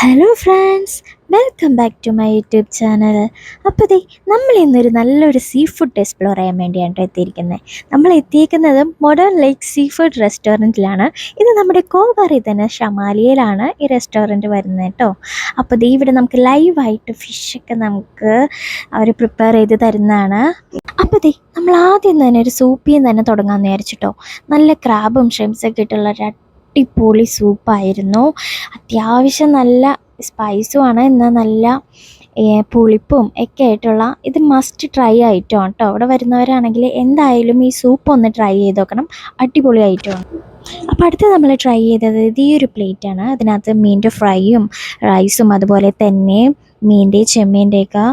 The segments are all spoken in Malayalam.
Hello friends, welcome back to my YouTube channel. അപ്പോൾ നമ്മൾ ഇന്നൊരു നല്ലൊരു സീ ഫുഡ് എക്സ്പ്ലോർ ചെയ്യാൻ വേണ്ടിയാണ് എത്തിയിരിക്കുന്നത്. നമ്മൾ എത്തിയിരിക്കുന്നത് മോഡേൺ ലേക്ക് സീ ഫുഡ് റെസ്റ്റോറൻറ്റിലാണ്. ഇത് നമ്മുടെ കോവാറിൽ തന്നെ ഷമാലിയയിലാണ് ഈ റെസ്റ്റോറൻറ്റ് വരുന്നത് കേട്ടോ. അപ്പോൾ ഇവിടെ നമുക്ക് ലൈവായിട്ട് ഫിഷൊക്കെ നമുക്ക് അവർ പ്രിപ്പയർ ചെയ്ത് തരുന്നതാണ്. അപ്പോൾ നമ്മൾ ആദ്യം തന്നെ ഒരു സൂപ്പിൽ തന്നെ തുടങ്ങാമെന്ന് വിചാരിച്ചിട്ടോ. നല്ല ക്രാബും ഷ്രിംപ്സൊക്കെ ഇട്ടുള്ള അടിപൊളി സൂപ്പായിരുന്നു. അത്യാവശ്യം നല്ല സ്പൈസുമാണ്, എന്നാൽ നല്ല പുളിപ്പും ഒക്കെ ആയിട്ടുള്ള ഇത് മസ്റ്റ് ട്രൈ ഐറ്റം ആണ് കേട്ടോ. അവിടെ വരുന്നവരാണെങ്കിൽ എന്തായാലും ഈ സൂപ്പ് ഒന്ന് ട്രൈ ചെയ്ത് നോക്കണം, അടിപൊളി ഐറ്റമാണ്. അപ്പോൾ അടുത്ത് നമ്മൾ ട്രൈ ചെയ്തത് ഈ ഒരു പ്ലേറ്റാണ്. അതിനകത്ത് മീനിൻ്റെ ഫ്രൈയും റൈസും അതുപോലെ തന്നെ ചെമ്മീൻ്റെയൊക്കെ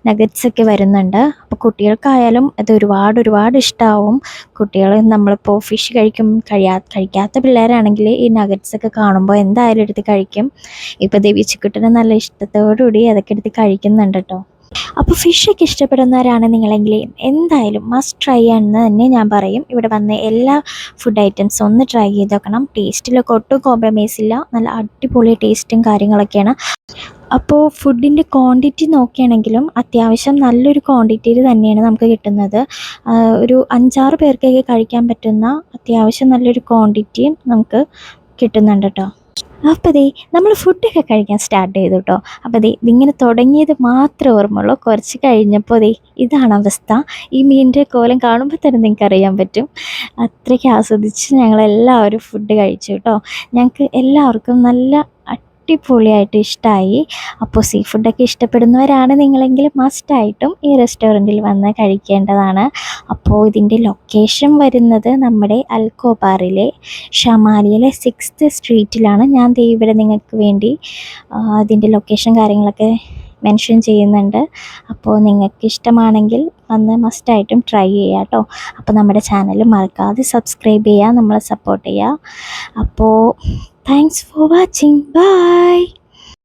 നഗറ്റ്സൊക്കെ വരുന്നുണ്ട്. അപ്പോൾ കുട്ടികൾക്കായാലും ഇത് ഒരുപാട് ഇഷ്ടമാവും. കുട്ടികൾ നമ്മളിപ്പോൾ ഫിഷ് കഴിക്കാത്ത പിള്ളേരാണെങ്കിൽ ഈ നഗറ്റ്സൊക്കെ കാണുമ്പോൾ എന്തായാലും എടുത്ത് കഴിക്കും. ഇപ്പോൾ ദേവിച്ചിക്കുട്ടന് നല്ല ഇഷ്ടത്തോടുകൂടി അതൊക്കെ എടുത്ത് കഴിക്കുന്നുണ്ട് കേട്ടോ. അപ്പോൾ ഫിഷൊക്കെ ഇഷ്ടപ്പെടുന്നവരാണ് നിങ്ങളെങ്കിൽ എന്തായാലും മസ്റ്റ് ട്രൈ ആണെന്ന് തന്നെ ഞാൻ പറയും. ഇവിടെ വന്ന് എല്ലാ ഫുഡ് ഐറ്റംസും ഒന്ന് ട്രൈ ചെയ്ത് നോക്കണം. ടേസ്റ്റിലൊക്കെ ഒട്ടും കോംപ്രമൈസ് ഇല്ല, നല്ല അടിപൊളി ടേസ്റ്റും കാര്യങ്ങളൊക്കെയാണ്. അപ്പോൾ ഫുഡിൻ്റെ ക്വാണ്ടിറ്റി നോക്കുകയാണെങ്കിലും അത്യാവശ്യം നല്ലൊരു ക്വാണ്ടിറ്റിയിൽ തന്നെയാണ് നമുക്ക് കിട്ടുന്നത്. ഒരു 5-6 പേർക്കൊക്കെ കഴിക്കാൻ പറ്റുന്ന അത്യാവശ്യം നല്ലൊരു ക്വാണ്ടിറ്റിയും നമുക്ക് കിട്ടുന്നുണ്ട് കേട്ടോ. അപ്പോൾ നമ്മൾ ഫുഡൊക്കെ കഴിക്കാൻ സ്റ്റാർട്ട് ചെയ്തു കേട്ടോ. അപ്പോൾ ഇതിങ്ങനെ തുടങ്ങിയത് മാത്രമേ ഓർമ്മയുള്ളൂ. കുറച്ച് കഴിഞ്ഞപ്പോൾ ഇതാണ് അവസ്ഥ. ഈ മീനിൻ്റെ കോലം കാണുമ്പോൾ തന്നെ നിങ്ങൾക്ക് അറിയാൻ പറ്റും. അത്രയ്ക്ക് ആസ്വദിച്ച് ഞങ്ങളെല്ലാവരും ഫുഡ് കഴിച്ചു കേട്ടോ. ഞങ്ങൾക്ക് എല്ലാവർക്കും നല്ല അടിപൊളിയായിട്ട് ഇഷ്ടമായി. അപ്പോൾ സീ ഫുഡൊക്കെ ഇഷ്ടപ്പെടുന്നവരാണ് നിങ്ങളെങ്കിൽ മസ്റ്റായിട്ടും ഈ റെസ്റ്റോറൻറ്റിൽ വന്ന് കഴിക്കേണ്ടതാണ്. അപ്പോൾ ഇതിൻ്റെ ലൊക്കേഷൻ വരുന്നത് നമ്മുടെ അൽക്കോബാറിലെ ഷമാലിയിലെ 6th സ്ട്രീറ്റിലാണ്. ഞാൻ ഇവിടെ നിങ്ങൾക്ക് വേണ്ടി അതിൻ്റെ ലൊക്കേഷൻ കാര്യങ്ങളൊക്കെ മെൻഷൻ ചെയ്യുന്നുണ്ട്. അപ്പോൾ നിങ്ങൾക്ക് ഇഷ്ടമാണെങ്കിൽ വന്ന് മസ്റ്റായിട്ടും ട്രൈ ചെയ്യുക കേട്ടോ. അപ്പോൾ നമ്മുടെ ചാനൽ മറക്കാതെ സബ്സ്ക്രൈബ് ചെയ്യുക, നമ്മളെ സപ്പോർട്ട് ചെയ്യുക. അപ്പോൾ താങ്ക്സ് ഫോർ വാച്ചിങ്. ബൈ.